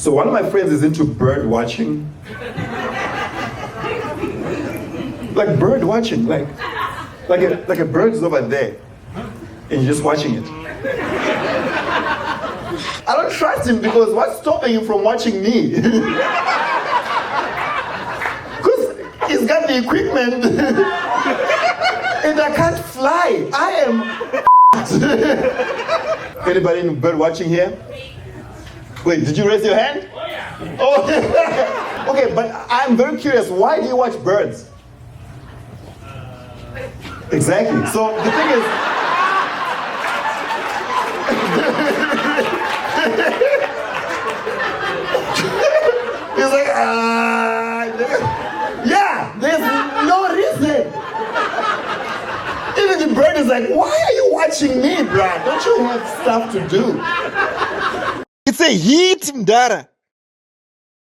So one of my friends is into bird watching. Like bird watching, like a bird's over there, and you're just watching it. I don't trust him because what's stopping him from watching me? Because he's got the equipment, and I can't fly. I am. Anybody into bird watching here? Wait, did you raise your hand? Oh, yeah. Okay, but I'm very curious. Why do you watch birds? Exactly. So the thing is, he's like, yeah, there's no reason. Even the bird is like, why are you watching me, Brad? Don't you have stuff to do? It's a hit, Mdara.